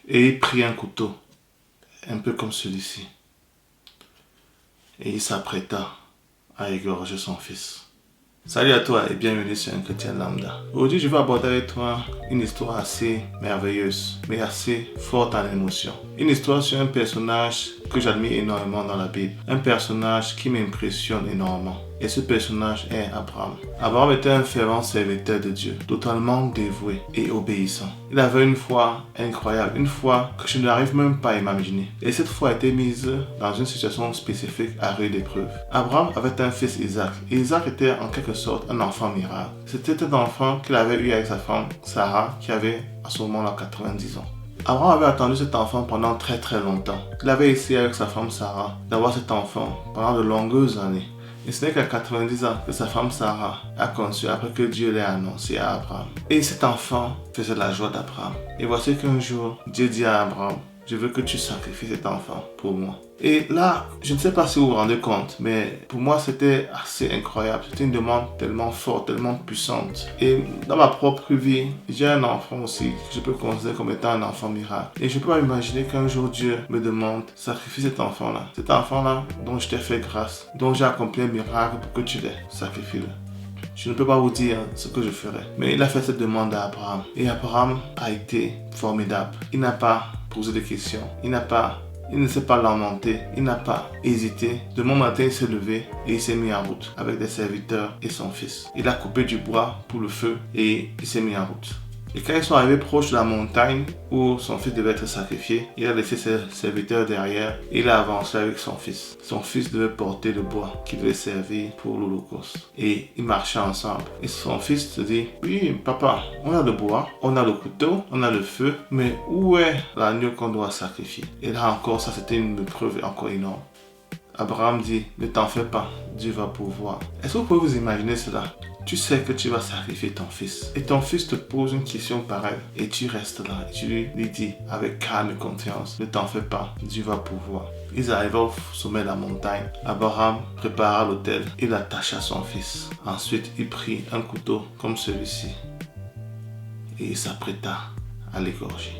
Et il prit un couteau, un peu comme celui-ci. Et il s'apprêta à égorger son fils. Salut à toi et bienvenue sur Un Chrétien Lambda. Aujourd'hui, je vais aborder avec toi une histoire assez merveilleuse, mais assez forte en émotion. Une histoire sur un personnage que j'admire énormément dans la Bible. Un personnage qui m'impressionne énormément. Et ce personnage est Abraham. Abraham était un fervent serviteur de Dieu, totalement dévoué et obéissant. Il avait une foi incroyable, une foi que je n'arrive même pas à imaginer. Et cette foi a été mise dans une situation spécifique à rude épreuve. Abraham avait un fils Isaac. Et Isaac était en quelque sorte un enfant miracle. C'était un enfant qu'il avait eu avec sa femme Sarah, qui avait à ce moment-là 90 ans. Abraham avait attendu cet enfant pendant très longtemps. Il avait essayé avec sa femme Sarah d'avoir cet enfant pendant de longues années. Et ce n'est qu'à 90 ans que sa femme Sarah a conçu après que Dieu l'ait annoncé à Abraham. Et cet enfant faisait la joie d'Abraham. Et voici qu'un jour, Dieu dit à Abraham, je veux que tu sacrifies cet enfant pour moi. Et là, je ne sais pas si vous vous rendez compte, mais pour moi, c'était assez incroyable. C'était une demande tellement forte, tellement puissante. Et dans ma propre vie, j'ai un enfant aussi que je peux considérer comme étant un enfant miracle. Et je peux pas imaginer qu'un jour Dieu me demande, sacrifie cet enfant-là. Cet enfant-là dont je t'ai fait grâce, dont j'ai accompli un miracle pour que tu l'aies. Sacrifie-le. Je ne peux pas vous dire ce que je ferai. Mais il a fait cette demande à Abraham. Et Abraham a été formidable. Il n'a pas posé de questions. Il ne s'est pas lamenté. Il n'a pas hésité. Demain matin, il s'est levé et il s'est mis en route avec des serviteurs et son fils. Il a coupé du bois pour le feu et il s'est mis en route. Et quand ils sont arrivés proche de la montagne où son fils devait être sacrifié, il a laissé ses serviteurs derrière et il a avancé avec son fils. Son fils devait porter le bois qui devait servir pour l'Holocauste. Et ils marchaient ensemble. Et son fils se dit, oui papa, on a le bois, on a le couteau, on a le feu, mais où est l'agneau qu'on doit sacrifier? Et là encore, ça c'était une preuve encore énorme. Abraham dit, ne t'en fais pas, Dieu va pouvoir. Est-ce que vous pouvez vous imaginer cela? Tu sais que tu vas sacrifier ton fils. Et ton fils te pose une question pareille. Et tu restes là. Et tu lui dis avec calme et confiance, ne t'en fais pas, Dieu va pouvoir. Ils arrivaient au sommet de la montagne. Abraham prépara l'autel. Il attacha son fils. Ensuite, il prit un couteau comme celui-ci. Et il s'apprêta à l'égorger.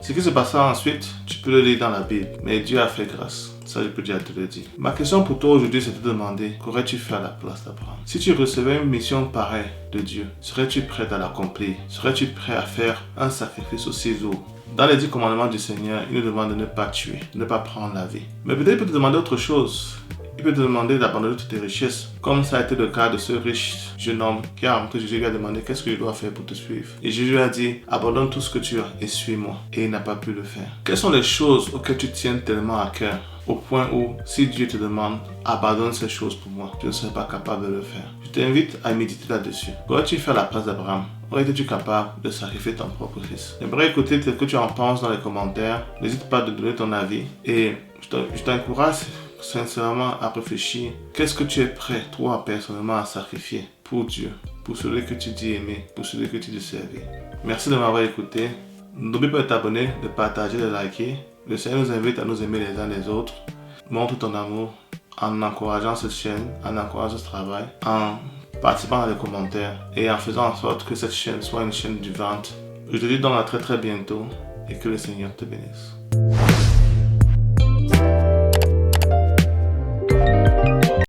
Ce qui se passa ensuite, tu peux le lire dans la Bible. Mais Dieu a fait grâce. Ça, je peux déjà te le dire. Ma question pour toi aujourd'hui, c'est de te demander qu'aurais-tu fait à la place d'Abraham? Si tu recevais une mission pareille de Dieu, serais-tu prêt à l'accomplir? Serais-tu prêt à faire un sacrifice aussi lourd? Dans les 10 commandements du Seigneur, il nous demande de ne pas tuer, de ne pas prendre la vie. Mais peut-être il peut te demander autre chose. Il peut te demander d'abandonner toutes tes richesses, comme ça a été le cas de ce riche jeune homme qui a rencontré Jésus et lui a demandé qu'est-ce que je dois faire pour te suivre. Et Jésus lui a dit, abandonne tout ce que tu as et suis-moi. Et il n'a pas pu le faire. Quelles sont les choses auxquelles tu tiens tellement à cœur, au point où, si Dieu te demande, abandonne ces choses pour moi, tu ne serais pas capable de le faire? Je t'invite à méditer là-dessus. Qu'aurais-tu fait à la place d'Abraham? Aurais-tu capable de sacrifier ton propre fils? J'aimerais écouter ce que tu en penses dans les commentaires. N'hésite pas à donner ton avis. Et je t'encourage sincèrement à réfléchir. Qu'est-ce que tu es prêt, toi, personnellement, à sacrifier pour Dieu, pour celui que tu dis aimer, pour celui que tu dis servir? Merci de m'avoir écouté. N'oublie pas de t'abonner, de partager, de liker. Le Seigneur nous invite à nous aimer les uns les autres. Montre ton amour en encourageant cette chaîne, en encourageant ce travail, en participant dans les commentaires et en faisant en sorte que cette chaîne soit une chaîne vivante. Je te dis donc à très bientôt et que le Seigneur te bénisse.